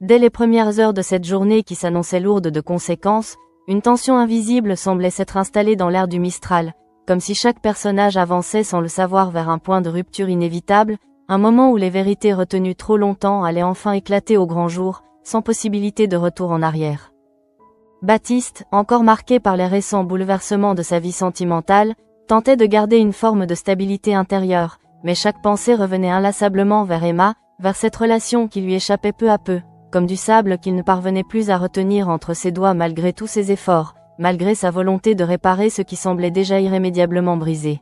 Dès les premières heures de cette journée qui s'annonçait lourde de conséquences, une tension invisible semblait s'être installée dans l'air du Mistral, comme si chaque personnage avançait sans le savoir vers un point de rupture inévitable, un moment où les vérités retenues trop longtemps allaient enfin éclater au grand jour, sans possibilité de retour en arrière. Baptiste, encore marqué par les récents bouleversements de sa vie sentimentale, tentait de garder une forme de stabilité intérieure, mais chaque pensée revenait inlassablement vers Emma, vers cette relation qui lui échappait peu à peu, comme du sable qu'il ne parvenait plus à retenir entre ses doigts malgré tous ses efforts, malgré sa volonté de réparer ce qui semblait déjà irrémédiablement brisé.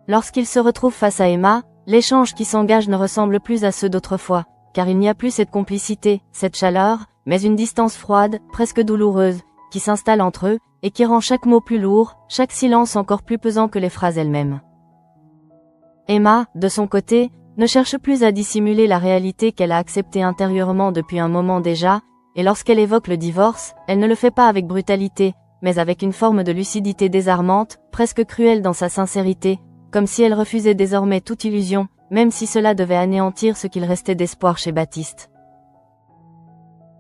Lorsqu'il se retrouve face à Emma, l'échange qui s'engage ne ressemble plus à ceux d'autrefois, car il n'y a plus cette complicité, cette chaleur, mais une distance froide, presque douloureuse, qui s'installe entre eux, et qui rend chaque mot plus lourd, chaque silence encore plus pesant que les phrases elles-mêmes. Emma, de son côté, ne cherche plus à dissimuler la réalité qu'elle a acceptée intérieurement depuis un moment déjà, et lorsqu'elle évoque le divorce, elle ne le fait pas avec brutalité, mais avec une forme de lucidité désarmante, presque cruelle dans sa sincérité, comme si elle refusait désormais toute illusion, même si cela devait anéantir ce qu'il restait d'espoir chez Baptiste.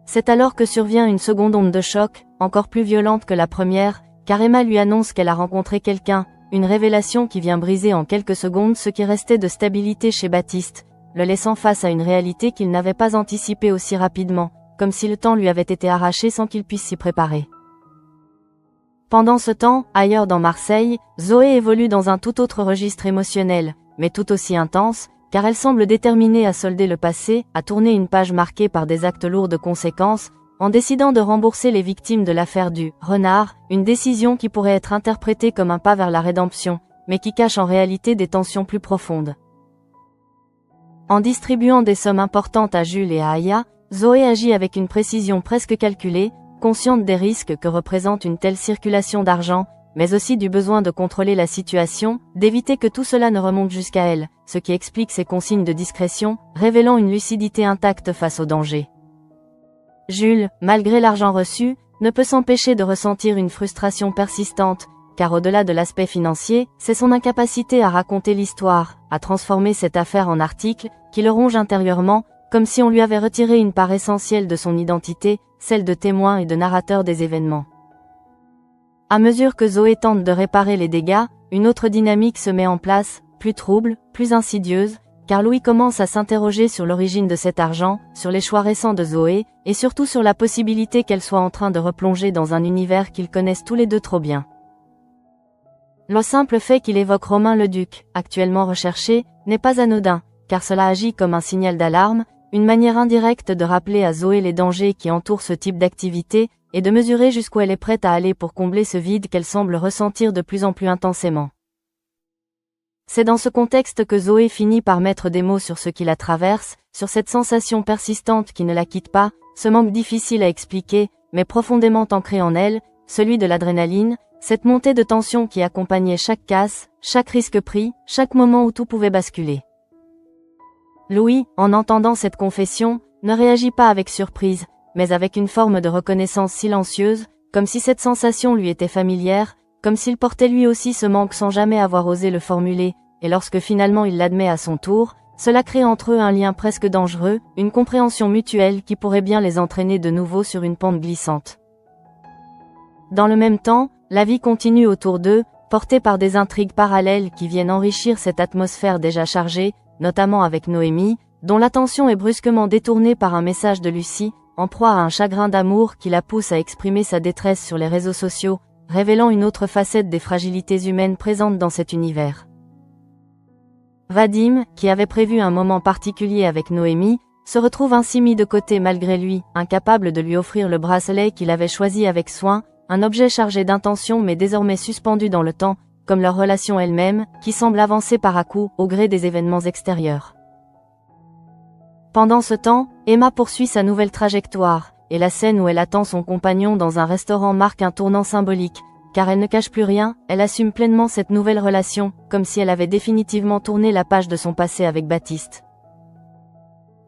C'est alors que survient une seconde onde de choc, encore plus violente que la première, car Emma lui annonce qu'elle a rencontré quelqu'un, une révélation qui vient briser en quelques secondes ce qui restait de stabilité chez Baptiste, le laissant face à une réalité qu'il n'avait pas anticipée aussi rapidement, comme si le temps lui avait été arraché sans qu'il puisse s'y préparer. Pendant ce temps, ailleurs dans Marseille, Zoé évolue dans un tout autre registre émotionnel, mais tout aussi intense, car elle semble déterminée à solder le passé, à tourner une page marquée par des actes lourds de conséquences, en décidant de rembourser les victimes de l'affaire du renard, une décision qui pourrait être interprétée comme un pas vers la rédemption, mais qui cache en réalité des tensions plus profondes. En distribuant des sommes importantes à Jules et à Aya, Zoé agit avec une précision presque calculée, consciente des risques que représente une telle circulation d'argent, mais aussi du besoin de contrôler la situation, d'éviter que tout cela ne remonte jusqu'à elle, ce qui explique ses consignes de discrétion, révélant une lucidité intacte face au danger. Jules, malgré l'argent reçu, ne peut s'empêcher de ressentir une frustration persistante, car au-delà de l'aspect financier, c'est son incapacité à raconter l'histoire, à transformer cette affaire en article, qui le ronge intérieurement, comme si on lui avait retiré une part essentielle de son identité, celle de témoin et de narrateur des événements. À mesure que Zoé tente de réparer les dégâts, une autre dynamique se met en place, plus trouble, plus insidieuse, car Louis commence à s'interroger sur l'origine de cet argent, sur les choix récents de Zoé, et surtout sur la possibilité qu'elle soit en train de replonger dans un univers qu'ils connaissent tous les deux trop bien. Le simple fait qu'il évoque Romain le Duc, actuellement recherché, n'est pas anodin, car cela agit comme un signal d'alarme, une manière indirecte de rappeler à Zoé les dangers qui entourent ce type d'activité, et de mesurer jusqu'où elle est prête à aller pour combler ce vide qu'elle semble ressentir de plus en plus intensément. C'est dans ce contexte que Zoé finit par mettre des mots sur ce qui la traverse, sur cette sensation persistante qui ne la quitte pas, ce manque difficile à expliquer, mais profondément ancré en elle, celui de l'adrénaline, cette montée de tension qui accompagnait chaque casse, chaque risque pris, chaque moment où tout pouvait basculer. Louis, en entendant cette confession, ne réagit pas avec surprise, mais avec une forme de reconnaissance silencieuse, comme si cette sensation lui était familière, comme s'il portait lui aussi ce manque sans jamais avoir osé le formuler, et lorsque finalement il l'admet à son tour, cela crée entre eux un lien presque dangereux, une compréhension mutuelle qui pourrait bien les entraîner de nouveau sur une pente glissante. Dans le même temps, la vie continue autour d'eux, portée par des intrigues parallèles qui viennent enrichir cette atmosphère déjà chargée, notamment avec Noémie, dont l'attention est brusquement détournée par un message de Lucie, en proie à un chagrin d'amour qui la pousse à exprimer sa détresse sur les réseaux sociaux, révélant une autre facette des fragilités humaines présentes dans cet univers. Vadim, qui avait prévu un moment particulier avec Noémie, se retrouve ainsi mis de côté malgré lui, incapable de lui offrir le bracelet qu'il avait choisi avec soin, un objet chargé d'intention mais désormais suspendu dans le temps, comme leur relation elle-même, qui semble avancer par à-coups au gré des événements extérieurs. Pendant ce temps, Emma poursuit sa nouvelle trajectoire, et la scène où elle attend son compagnon dans un restaurant marque un tournant symbolique, car elle ne cache plus rien, elle assume pleinement cette nouvelle relation, comme si elle avait définitivement tourné la page de son passé avec Baptiste.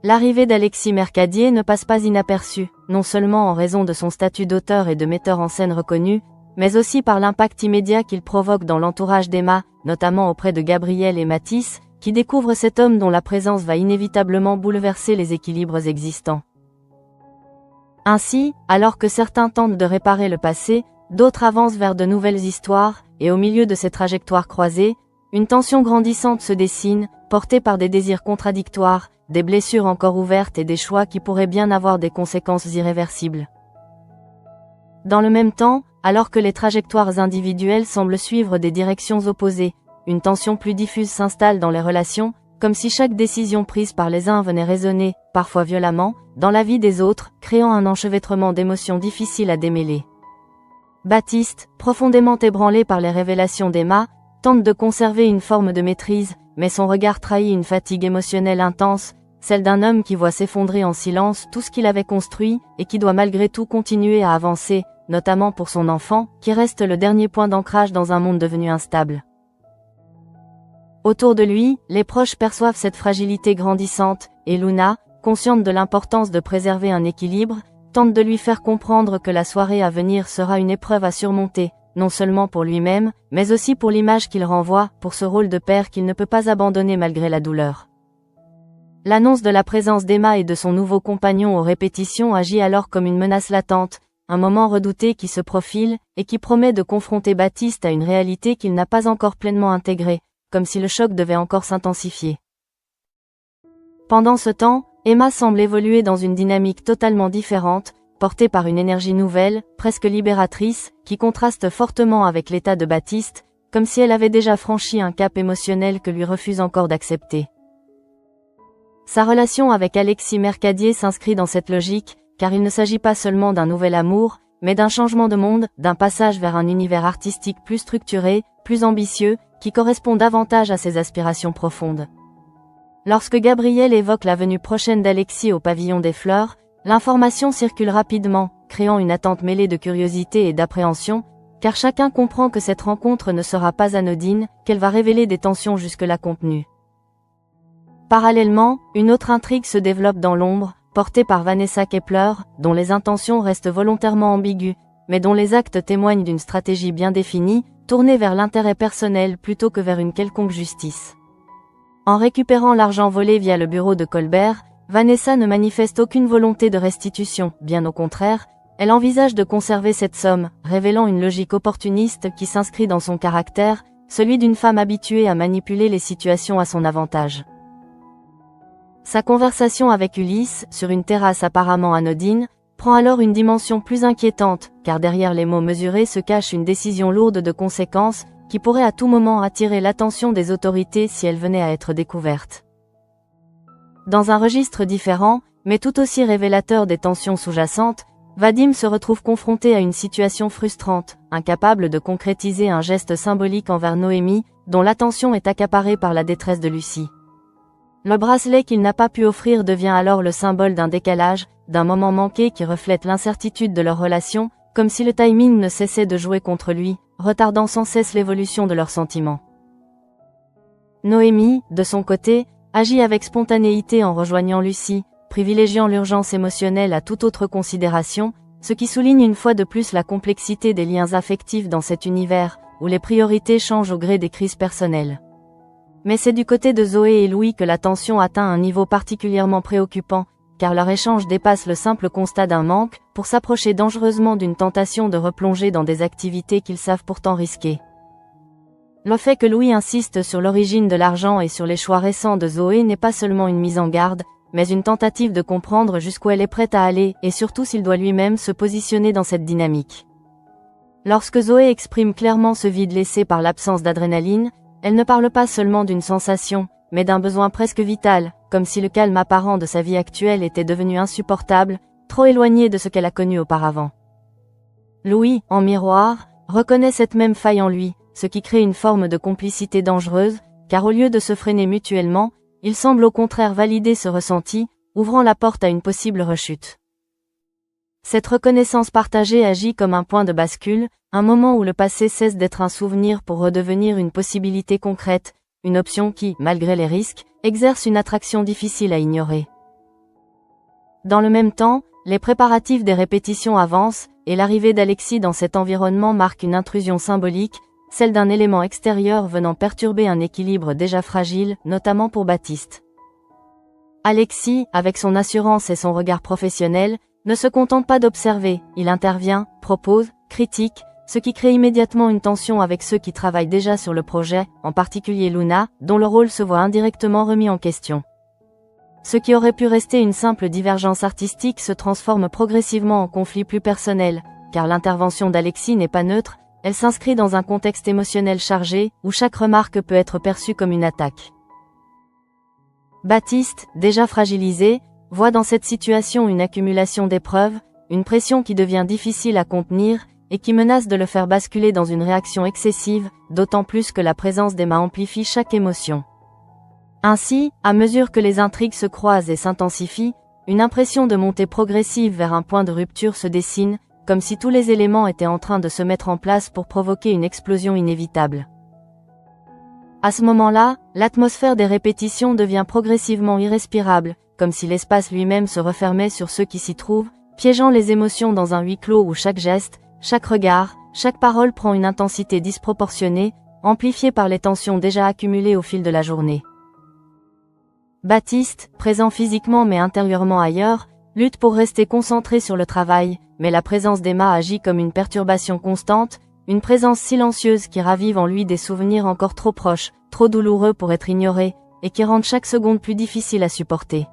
L'arrivée d'Alexis Mercadier ne passe pas inaperçue, non seulement en raison de son statut d'auteur et de metteur en scène reconnu, mais aussi par l'impact immédiat qu'il provoque dans l'entourage d'Emma, notamment auprès de Gabriel et Mathis, qui découvrent cet homme dont la présence va inévitablement bouleverser les équilibres existants. Ainsi, alors que certains tentent de réparer le passé, d'autres avancent vers de nouvelles histoires, et au milieu de ces trajectoires croisées, une tension grandissante se dessine, portée par des désirs contradictoires, des blessures encore ouvertes et des choix qui pourraient bien avoir des conséquences irréversibles. Dans le même temps, alors que les trajectoires individuelles semblent suivre des directions opposées, une tension plus diffuse s'installe dans les relations, comme si chaque décision prise par les uns venait résonner, parfois violemment, dans la vie des autres, créant un enchevêtrement d'émotions difficiles à démêler. Baptiste, profondément ébranlé par les révélations d'Emma, tente de conserver une forme de maîtrise, mais son regard trahit une fatigue émotionnelle intense, celle d'un homme qui voit s'effondrer en silence tout ce qu'il avait construit, et qui doit malgré tout continuer à avancer, notamment pour son enfant, qui reste le dernier point d'ancrage dans un monde devenu instable. Autour de lui, les proches perçoivent cette fragilité grandissante, et Luna, consciente de l'importance de préserver un équilibre, tente de lui faire comprendre que la soirée à venir sera une épreuve à surmonter, non seulement pour lui-même, mais aussi pour l'image qu'il renvoie, pour ce rôle de père qu'il ne peut pas abandonner malgré la douleur. L'annonce de la présence d'Emma et de son nouveau compagnon aux répétitions agit alors comme une menace latente, un moment redouté qui se profile, et qui promet de confronter Baptiste à une réalité qu'il n'a pas encore pleinement intégrée, comme si le choc devait encore s'intensifier. Pendant ce temps, Emma semble évoluer dans une dynamique totalement différente, portée par une énergie nouvelle, presque libératrice, qui contraste fortement avec l'état de Baptiste, comme si elle avait déjà franchi un cap émotionnel que lui refuse encore d'accepter. Sa relation avec Alexis Mercadier s'inscrit dans cette logique, car il ne s'agit pas seulement d'un nouvel amour, mais d'un changement de monde, d'un passage vers un univers artistique plus structuré, plus ambitieux, qui correspond davantage à ses aspirations profondes. Lorsque Gabriel évoque la venue prochaine d'Alexis au pavillon des fleurs, l'information circule rapidement, créant une attente mêlée de curiosité et d'appréhension, car chacun comprend que cette rencontre ne sera pas anodine, qu'elle va révéler des tensions jusque-là contenues. Parallèlement, une autre intrigue se développe dans l'ombre, portée par Vanessa Kepler, dont les intentions restent volontairement ambiguës, mais dont les actes témoignent d'une stratégie bien définie, tournée vers l'intérêt personnel plutôt que vers une quelconque justice. En récupérant l'argent volé via le bureau de Colbert, Vanessa ne manifeste aucune volonté de restitution, bien au contraire, elle envisage de conserver cette somme, révélant une logique opportuniste qui s'inscrit dans son caractère, celui d'une femme habituée à manipuler les situations à son avantage. Sa conversation avec Ulysse, sur une terrasse apparemment anodine, prend alors une dimension plus inquiétante, car derrière les mots mesurés se cache une décision lourde de conséquences, qui pourrait à tout moment attirer l'attention des autorités si elle venait à être découverte. Dans un registre différent, mais tout aussi révélateur des tensions sous-jacentes, Vadim se retrouve confronté à une situation frustrante, incapable de concrétiser un geste symbolique envers Noémie, dont l'attention est accaparée par la détresse de Lucie. Le bracelet qu'il n'a pas pu offrir devient alors le symbole d'un décalage, d'un moment manqué qui reflète l'incertitude de leur relation, comme si le timing ne cessait de jouer contre lui, retardant sans cesse l'évolution de leurs sentiments. Noémie, de son côté, agit avec spontanéité en rejoignant Lucie, privilégiant l'urgence émotionnelle à toute autre considération, ce qui souligne une fois de plus la complexité des liens affectifs dans cet univers, où les priorités changent au gré des crises personnelles. Mais c'est du côté de Zoé et Louis que la tension atteint un niveau particulièrement préoccupant, car leur échange dépasse le simple constat d'un manque, pour s'approcher dangereusement d'une tentation de replonger dans des activités qu'ils savent pourtant risquées. Le fait que Louis insiste sur l'origine de l'argent et sur les choix récents de Zoé n'est pas seulement une mise en garde, mais une tentative de comprendre jusqu'où elle est prête à aller, et surtout s'il doit lui-même se positionner dans cette dynamique. Lorsque Zoé exprime clairement ce vide laissé par l'absence d'adrénaline, elle ne parle pas seulement d'une sensation, mais d'un besoin presque vital, comme si le calme apparent de sa vie actuelle était devenu insupportable, trop éloigné de ce qu'elle a connu auparavant. Louis, en miroir, reconnaît cette même faille en lui, ce qui crée une forme de complicité dangereuse, car au lieu de se freiner mutuellement, il semble au contraire valider ce ressenti, ouvrant la porte à une possible rechute. Cette reconnaissance partagée agit comme un point de bascule, un moment où le passé cesse d'être un souvenir pour redevenir une possibilité concrète, une option qui, malgré les risques, exerce une attraction difficile à ignorer. Dans le même temps, les préparatifs des répétitions avancent, et l'arrivée d'Alexis dans cet environnement marque une intrusion symbolique, celle d'un élément extérieur venant perturber un équilibre déjà fragile, notamment pour Baptiste. Alexis, avec son assurance et son regard professionnel, ne se contente pas d'observer, il intervient, propose, critique, ce qui crée immédiatement une tension avec ceux qui travaillent déjà sur le projet, en particulier Luna, dont le rôle se voit indirectement remis en question. Ce qui aurait pu rester une simple divergence artistique se transforme progressivement en conflit plus personnel, car l'intervention d'Alexis n'est pas neutre, elle s'inscrit dans un contexte émotionnel chargé, où chaque remarque peut être perçue comme une attaque. Baptiste, déjà fragilisé, voit dans cette situation une accumulation d'épreuves, une pression qui devient difficile à contenir, et qui menace de le faire basculer dans une réaction excessive, d'autant plus que la présence d'Emma amplifie chaque émotion. Ainsi, à mesure que les intrigues se croisent et s'intensifient, une impression de montée progressive vers un point de rupture se dessine, comme si tous les éléments étaient en train de se mettre en place pour provoquer une explosion inévitable. À ce moment-là, l'atmosphère des répétitions devient progressivement irrespirable, comme si l'espace lui-même se refermait sur ceux qui s'y trouvent, piégeant les émotions dans un huis clos où chaque geste, chaque regard, chaque parole prend une intensité disproportionnée, amplifiée par les tensions déjà accumulées au fil de la journée. Baptiste, présent physiquement mais intérieurement ailleurs, lutte pour rester concentré sur le travail, mais la présence d'Emma agit comme une perturbation constante, une présence silencieuse qui ravive en lui des souvenirs encore trop proches, trop douloureux pour être ignorés, et qui rendent chaque seconde plus difficile à supporter.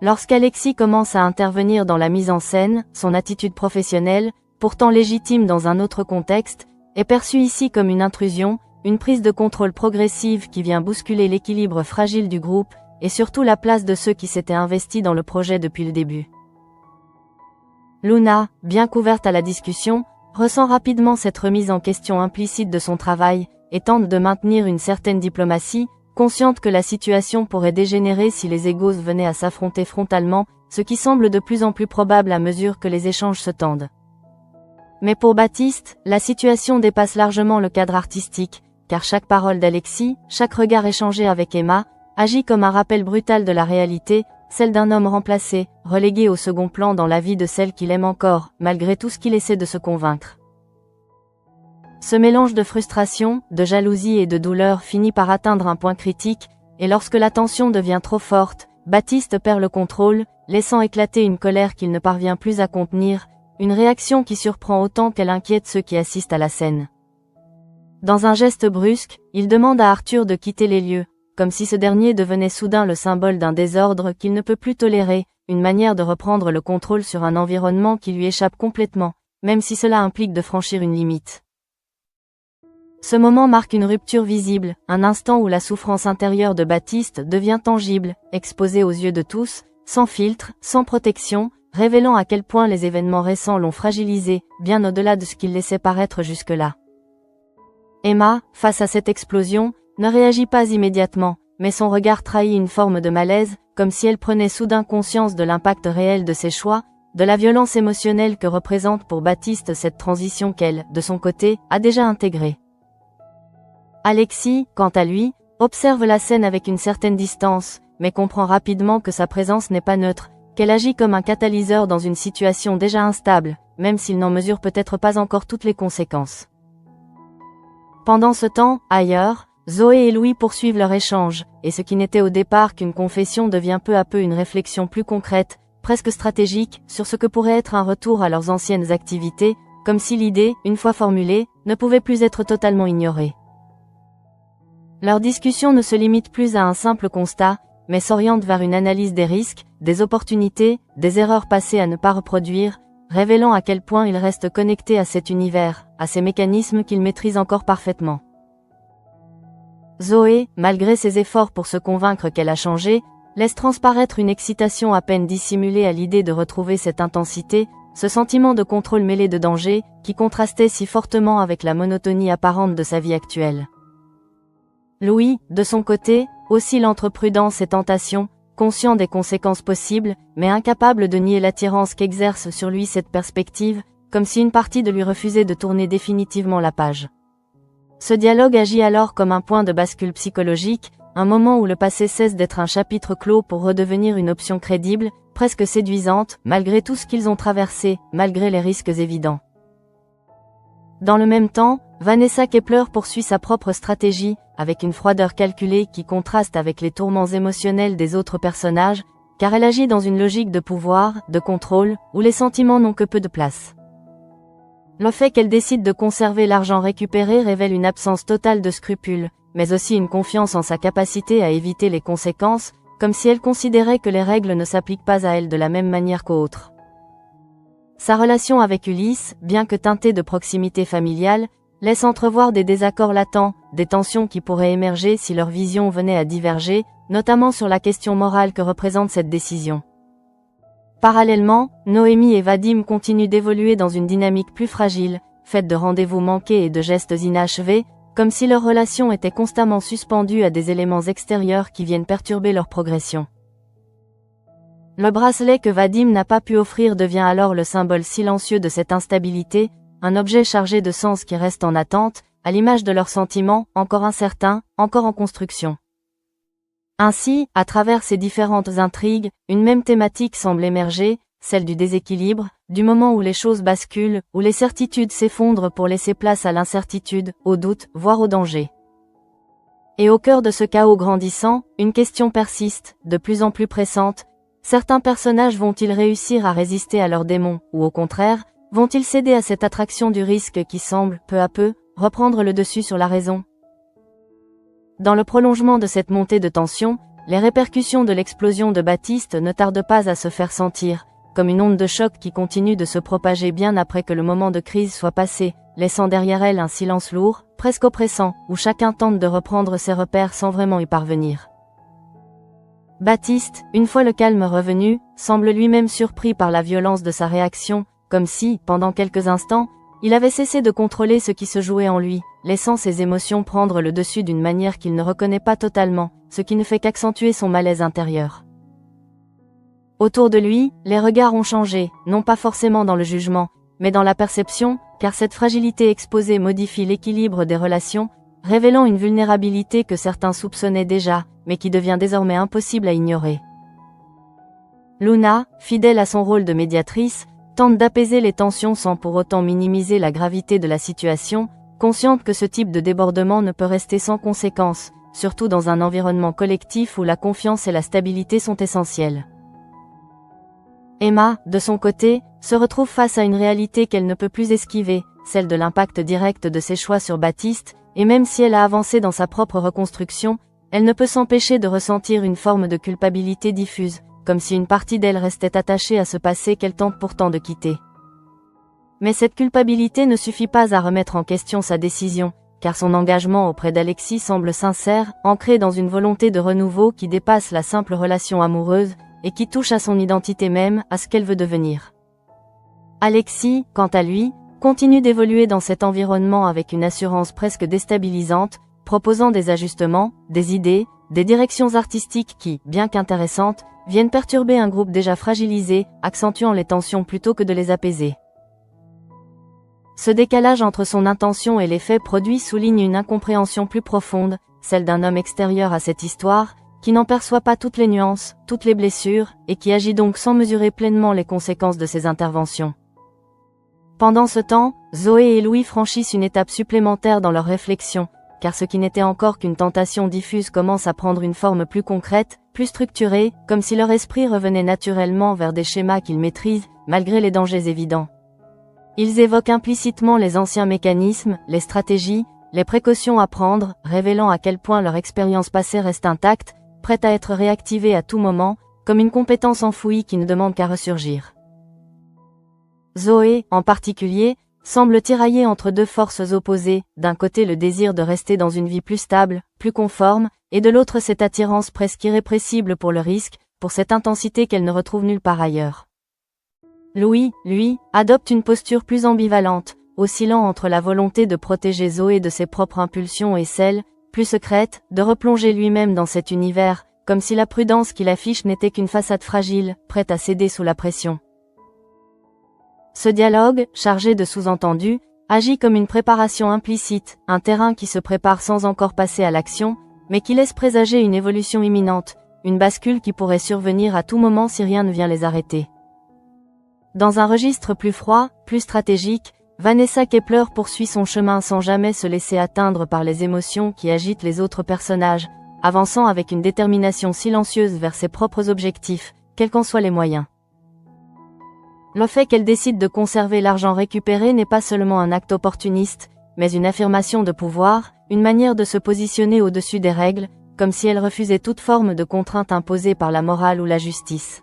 Lorsqu'Alexis commence à intervenir dans la mise en scène, son attitude professionnelle, pourtant légitime dans un autre contexte, est perçue ici comme une intrusion, une prise de contrôle progressive qui vient bousculer l'équilibre fragile du groupe, et surtout la place de ceux qui s'étaient investis dans le projet depuis le début. Luna, bien couverte à la discussion, ressent rapidement cette remise en question implicite de son travail, et tente de maintenir une certaine diplomatie, consciente que la situation pourrait dégénérer si les égos venaient à s'affronter frontalement, ce qui semble de plus en plus probable à mesure que les échanges se tendent. Mais pour Baptiste, la situation dépasse largement le cadre artistique, car chaque parole d'Alexis, chaque regard échangé avec Emma, agit comme un rappel brutal de la réalité, celle d'un homme remplacé, relégué au second plan dans la vie de celle qu'il aime encore, malgré tout ce qu'il essaie de se convaincre. Ce mélange de frustration, de jalousie et de douleur finit par atteindre un point critique, et lorsque la tension devient trop forte, Baptiste perd le contrôle, laissant éclater une colère qu'il ne parvient plus à contenir, une réaction qui surprend autant qu'elle inquiète ceux qui assistent à la scène. Dans un geste brusque, il demande à Arthur de quitter les lieux, comme si ce dernier devenait soudain le symbole d'un désordre qu'il ne peut plus tolérer, une manière de reprendre le contrôle sur un environnement qui lui échappe complètement, même si cela implique de franchir une limite. Ce moment marque une rupture visible, un instant où la souffrance intérieure de Baptiste devient tangible, exposée aux yeux de tous, sans filtre, sans protection, révélant à quel point les événements récents l'ont fragilisé, bien au-delà de ce qu'il laissait paraître jusque-là. Emma, face à cette explosion, ne réagit pas immédiatement, mais son regard trahit une forme de malaise, comme si elle prenait soudain conscience de l'impact réel de ses choix, de la violence émotionnelle que représente pour Baptiste cette transition qu'elle, de son côté, a déjà intégrée. Alexis, quant à lui, observe la scène avec une certaine distance, mais comprend rapidement que sa présence n'est pas neutre, qu'elle agit comme un catalyseur dans une situation déjà instable, même s'il n'en mesure peut-être pas encore toutes les conséquences. Pendant ce temps, ailleurs, Zoé et Louis poursuivent leur échange, et ce qui n'était au départ qu'une confession devient peu à peu une réflexion plus concrète, presque stratégique, sur ce que pourrait être un retour à leurs anciennes activités, comme si l'idée, une fois formulée, ne pouvait plus être totalement ignorée. Leur discussion ne se limite plus à un simple constat, mais s'oriente vers une analyse des risques, des opportunités, des erreurs passées à ne pas reproduire, révélant à quel point ils restent connectés à cet univers, à ces mécanismes qu'ils maîtrisent encore parfaitement. Zoé, malgré ses efforts pour se convaincre qu'elle a changé, laisse transparaître une excitation à peine dissimulée à l'idée de retrouver cette intensité, ce sentiment de contrôle mêlé de danger, qui contrastait si fortement avec la monotonie apparente de sa vie actuelle. Louis, de son côté, oscille entre prudence et tentation, conscient des conséquences possibles, mais incapable de nier l'attirance qu'exerce sur lui cette perspective, comme si une partie de lui refusait de tourner définitivement la page. Ce dialogue agit alors comme un point de bascule psychologique, un moment où le passé cesse d'être un chapitre clos pour redevenir une option crédible, presque séduisante, malgré tout ce qu'ils ont traversé, malgré les risques évidents. Dans le même temps, Vanessa Kepler poursuit sa propre stratégie, avec une froideur calculée qui contraste avec les tourments émotionnels des autres personnages, car elle agit dans une logique de pouvoir, de contrôle, où les sentiments n'ont que peu de place. Le fait qu'elle décide de conserver l'argent récupéré révèle une absence totale de scrupules, mais aussi une confiance en sa capacité à éviter les conséquences, comme si elle considérait que les règles ne s'appliquent pas à elle de la même manière qu'aux autres. Sa relation avec Ulysse, bien que teintée de proximité familiale, laisse entrevoir des désaccords latents, des tensions qui pourraient émerger si leurs visions venaient à diverger, notamment sur la question morale que représente cette décision. Parallèlement, Noémie et Vadim continuent d'évoluer dans une dynamique plus fragile, faite de rendez-vous manqués et de gestes inachevés, comme si leur relation était constamment suspendue à des éléments extérieurs qui viennent perturber leur progression. Le bracelet que Vadim n'a pas pu offrir devient alors le symbole silencieux de cette instabilité, un objet chargé de sens qui reste en attente, à l'image de leurs sentiments, encore incertains, encore en construction. Ainsi, à travers ces différentes intrigues, une même thématique semble émerger, celle du déséquilibre, du moment où les choses basculent, où les certitudes s'effondrent pour laisser place à l'incertitude, au doute, voire au danger. Et au cœur de ce chaos grandissant, une question persiste, de plus en plus pressante. Certains personnages vont-ils réussir à résister à leurs démons, ou au contraire, vont-ils céder à cette attraction du risque qui semble, peu à peu, reprendre le dessus sur la raison? Dans le prolongement de cette montée de tension, les répercussions de l'explosion de Baptiste ne tardent pas à se faire sentir, comme une onde de choc qui continue de se propager bien après que le moment de crise soit passé, laissant derrière elle un silence lourd, presque oppressant, où chacun tente de reprendre ses repères sans vraiment y parvenir. Baptiste, une fois le calme revenu, semble lui-même surpris par la violence de sa réaction, comme si, pendant quelques instants, il avait cessé de contrôler ce qui se jouait en lui, laissant ses émotions prendre le dessus d'une manière qu'il ne reconnaît pas totalement, ce qui ne fait qu'accentuer son malaise intérieur. Autour de lui, les regards ont changé, non pas forcément dans le jugement, mais dans la perception, car cette fragilité exposée modifie l'équilibre des relations, révélant une vulnérabilité que certains soupçonnaient déjà, mais qui devient désormais impossible à ignorer. Luna, fidèle à son rôle de médiatrice, tente d'apaiser les tensions sans pour autant minimiser la gravité de la situation, consciente que ce type de débordement ne peut rester sans conséquences, surtout dans un environnement collectif où la confiance et la stabilité sont essentielles. Emma, de son côté, se retrouve face à une réalité qu'elle ne peut plus esquiver, celle de l'impact direct de ses choix sur Baptiste, et même si elle a avancé dans sa propre reconstruction, elle ne peut s'empêcher de ressentir une forme de culpabilité diffuse, comme si une partie d'elle restait attachée à ce passé qu'elle tente pourtant de quitter. Mais cette culpabilité ne suffit pas à remettre en question sa décision, car son engagement auprès d'Alexis semble sincère, ancré dans une volonté de renouveau qui dépasse la simple relation amoureuse, et qui touche à son identité même, à ce qu'elle veut devenir. Alexis, quant à lui, continue d'évoluer dans cet environnement avec une assurance presque déstabilisante, proposant des ajustements, des idées, des directions artistiques qui, bien qu'intéressantes, viennent perturber un groupe déjà fragilisé, accentuant les tensions plutôt que de les apaiser. Ce décalage entre son intention et les faits produits souligne une incompréhension plus profonde, celle d'un homme extérieur à cette histoire, qui n'en perçoit pas toutes les nuances, toutes les blessures, et qui agit donc sans mesurer pleinement les conséquences de ses interventions. Pendant ce temps, Zoé et Louis franchissent une étape supplémentaire dans leur réflexion, car ce qui n'était encore qu'une tentation diffuse commence à prendre une forme plus concrète, plus structurée, comme si leur esprit revenait naturellement vers des schémas qu'ils maîtrisent, malgré les dangers évidents. Ils évoquent implicitement les anciens mécanismes, les stratégies, les précautions à prendre, révélant à quel point leur expérience passée reste intacte, prête à être réactivée à tout moment, comme une compétence enfouie qui ne demande qu'à ressurgir. Zoé, en particulier, semble tiraillée entre deux forces opposées, d'un côté le désir de rester dans une vie plus stable, plus conforme, et de l'autre cette attirance presque irrépressible pour le risque, pour cette intensité qu'elle ne retrouve nulle part ailleurs. Louis, lui, adopte une posture plus ambivalente, oscillant entre la volonté de protéger Zoé de ses propres impulsions et celle, plus secrète, de replonger lui-même dans cet univers, comme si la prudence qu'il affiche n'était qu'une façade fragile, prête à céder sous la pression. Ce dialogue, chargé de sous-entendus, agit comme une préparation implicite, un terrain qui se prépare sans encore passer à l'action, mais qui laisse présager une évolution imminente, une bascule qui pourrait survenir à tout moment si rien ne vient les arrêter. Dans un registre plus froid, plus stratégique, Vanessa Kepler poursuit son chemin sans jamais se laisser atteindre par les émotions qui agitent les autres personnages, avançant avec une détermination silencieuse vers ses propres objectifs, quels qu'en soient les moyens. Le fait qu'elle décide de conserver l'argent récupéré n'est pas seulement un acte opportuniste, mais une affirmation de pouvoir, une manière de se positionner au-dessus des règles, comme si elle refusait toute forme de contrainte imposée par la morale ou la justice.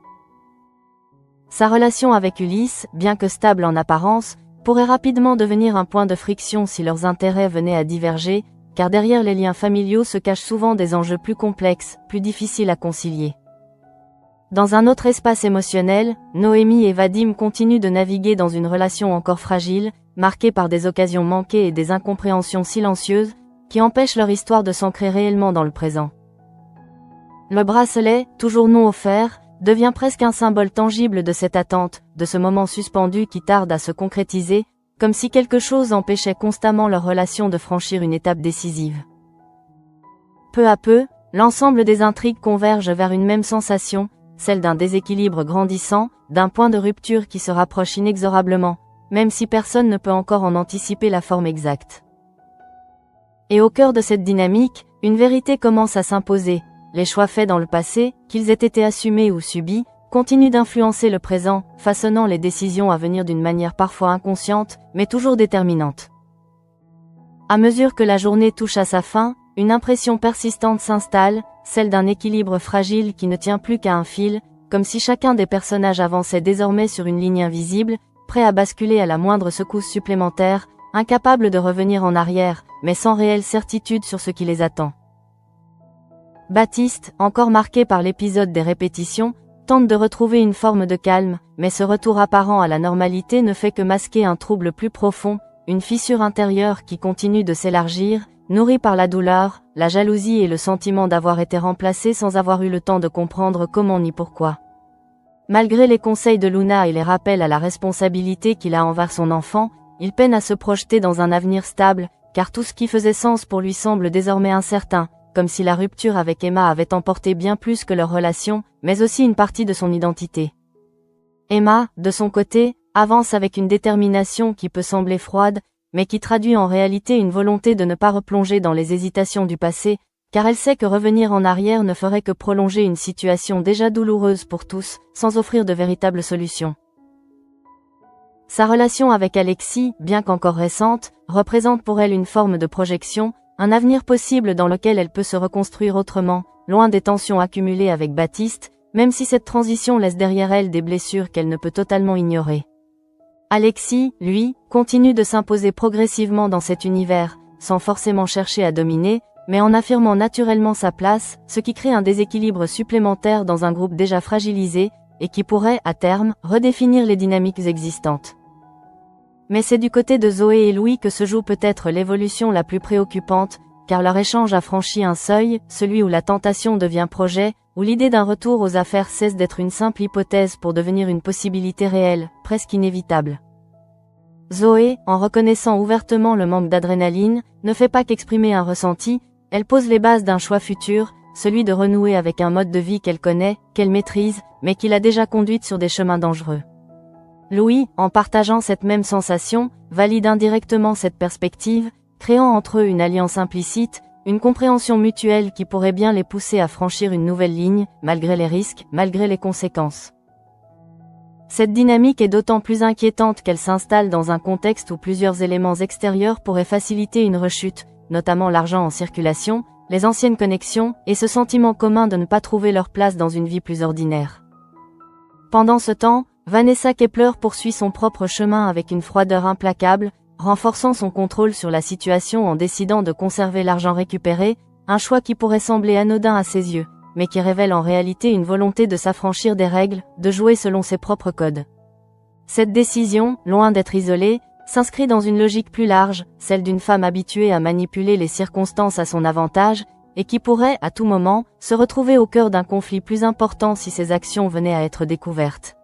Sa relation avec Ulysse, bien que stable en apparence, pourrait rapidement devenir un point de friction si leurs intérêts venaient à diverger, car derrière les liens familiaux se cachent souvent des enjeux plus complexes, plus difficiles à concilier. Dans un autre espace émotionnel, Noémie et Vadim continuent de naviguer dans une relation encore fragile, marquée par des occasions manquées et des incompréhensions silencieuses, qui empêchent leur histoire de s'ancrer réellement dans le présent. Le bracelet, toujours non offert, devient presque un symbole tangible de cette attente, de ce moment suspendu qui tarde à se concrétiser, comme si quelque chose empêchait constamment leur relation de franchir une étape décisive. Peu à peu, l'ensemble des intrigues converge vers une même sensation, celle d'un déséquilibre grandissant, d'un point de rupture qui se rapproche inexorablement, même si personne ne peut encore en anticiper la forme exacte. Et au cœur de cette dynamique, une vérité commence à s'imposer. Les choix faits dans le passé, qu'ils aient été assumés ou subis, continuent d'influencer le présent, façonnant les décisions à venir d'une manière parfois inconsciente, mais toujours déterminante. À mesure que la journée touche à sa fin, une impression persistante s'installe, celle d'un équilibre fragile qui ne tient plus qu'à un fil, comme si chacun des personnages avançait désormais sur une ligne invisible, prêt à basculer à la moindre secousse supplémentaire, incapable de revenir en arrière, mais sans réelle certitude sur ce qui les attend. Baptiste, encore marqué par l'épisode des répétitions, tente de retrouver une forme de calme, mais ce retour apparent à la normalité ne fait que masquer un trouble plus profond, une fissure intérieure qui continue de s'élargir, nourrie par la douleur, la jalousie et le sentiment d'avoir été remplacé sans avoir eu le temps de comprendre comment ni pourquoi. Malgré les conseils de Luna et les rappels à la responsabilité qu'il a envers son enfant, il peine à se projeter dans un avenir stable, car tout ce qui faisait sens pour lui semble désormais incertain, comme si la rupture avec Emma avait emporté bien plus que leur relation, mais aussi une partie de son identité. Emma, de son côté, avance avec une détermination qui peut sembler froide, mais qui traduit en réalité une volonté de ne pas replonger dans les hésitations du passé, car elle sait que revenir en arrière ne ferait que prolonger une situation déjà douloureuse pour tous, sans offrir de véritables solutions. Sa relation avec Alexis, bien qu'encore récente, représente pour elle une forme de projection, un avenir possible dans lequel elle peut se reconstruire autrement, loin des tensions accumulées avec Baptiste, même si cette transition laisse derrière elle des blessures qu'elle ne peut totalement ignorer. Alexis, lui, continue de s'imposer progressivement dans cet univers, sans forcément chercher à dominer, mais en affirmant naturellement sa place, ce qui crée un déséquilibre supplémentaire dans un groupe déjà fragilisé, et qui pourrait, à terme, redéfinir les dynamiques existantes. Mais c'est du côté de Zoé et Louis que se joue peut-être l'évolution la plus préoccupante, car leur échange a franchi un seuil, celui où la tentation devient projet, où l'idée d'un retour aux affaires cesse d'être une simple hypothèse pour devenir une possibilité réelle, presque inévitable. Zoé, en reconnaissant ouvertement le manque d'adrénaline, ne fait pas qu'exprimer un ressenti, elle pose les bases d'un choix futur, celui de renouer avec un mode de vie qu'elle connaît, qu'elle maîtrise, mais qui l'a déjà conduite sur des chemins dangereux. Louis, en partageant cette même sensation, valide indirectement cette perspective, créant entre eux une alliance implicite, une compréhension mutuelle qui pourrait bien les pousser à franchir une nouvelle ligne, malgré les risques, malgré les conséquences. Cette dynamique est d'autant plus inquiétante qu'elle s'installe dans un contexte où plusieurs éléments extérieurs pourraient faciliter une rechute, notamment l'argent en circulation, les anciennes connexions, et ce sentiment commun de ne pas trouver leur place dans une vie plus ordinaire. Pendant ce temps, Vanessa Kepler poursuit son propre chemin avec une froideur implacable, renforçant son contrôle sur la situation en décidant de conserver l'argent récupéré, un choix qui pourrait sembler anodin à ses yeux, mais qui révèle en réalité une volonté de s'affranchir des règles, de jouer selon ses propres codes. Cette décision, loin d'être isolée, s'inscrit dans une logique plus large, celle d'une femme habituée à manipuler les circonstances à son avantage, et qui pourrait, à tout moment, se retrouver au cœur d'un conflit plus important si ses actions venaient à être découvertes.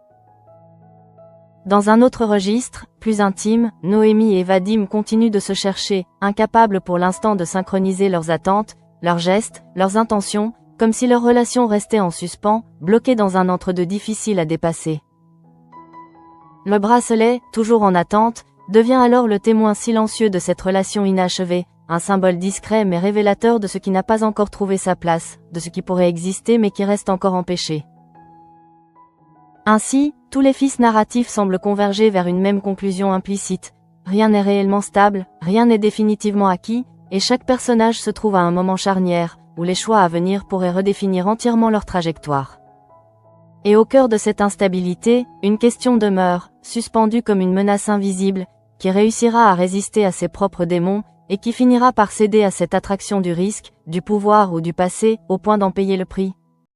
Dans un autre registre, plus intime, Noémie et Vadim continuent de se chercher, incapables pour l'instant de synchroniser leurs attentes, leurs gestes, leurs intentions, comme si leur relation restait en suspens, bloquée dans un entre-deux difficile à dépasser. Le bracelet, toujours en attente, devient alors le témoin silencieux de cette relation inachevée, un symbole discret mais révélateur de ce qui n'a pas encore trouvé sa place, de ce qui pourrait exister mais qui reste encore empêché. Ainsi, tous les fils narratifs semblent converger vers une même conclusion implicite. Rien n'est réellement stable, rien n'est définitivement acquis, et chaque personnage se trouve à un moment charnière, où les choix à venir pourraient redéfinir entièrement leur trajectoire. Et au cœur de cette instabilité, une question demeure, suspendue comme une menace invisible, qui réussira à résister à ses propres démons, et qui finira par céder à cette attraction du risque, du pouvoir ou du passé, au point d'en payer le prix.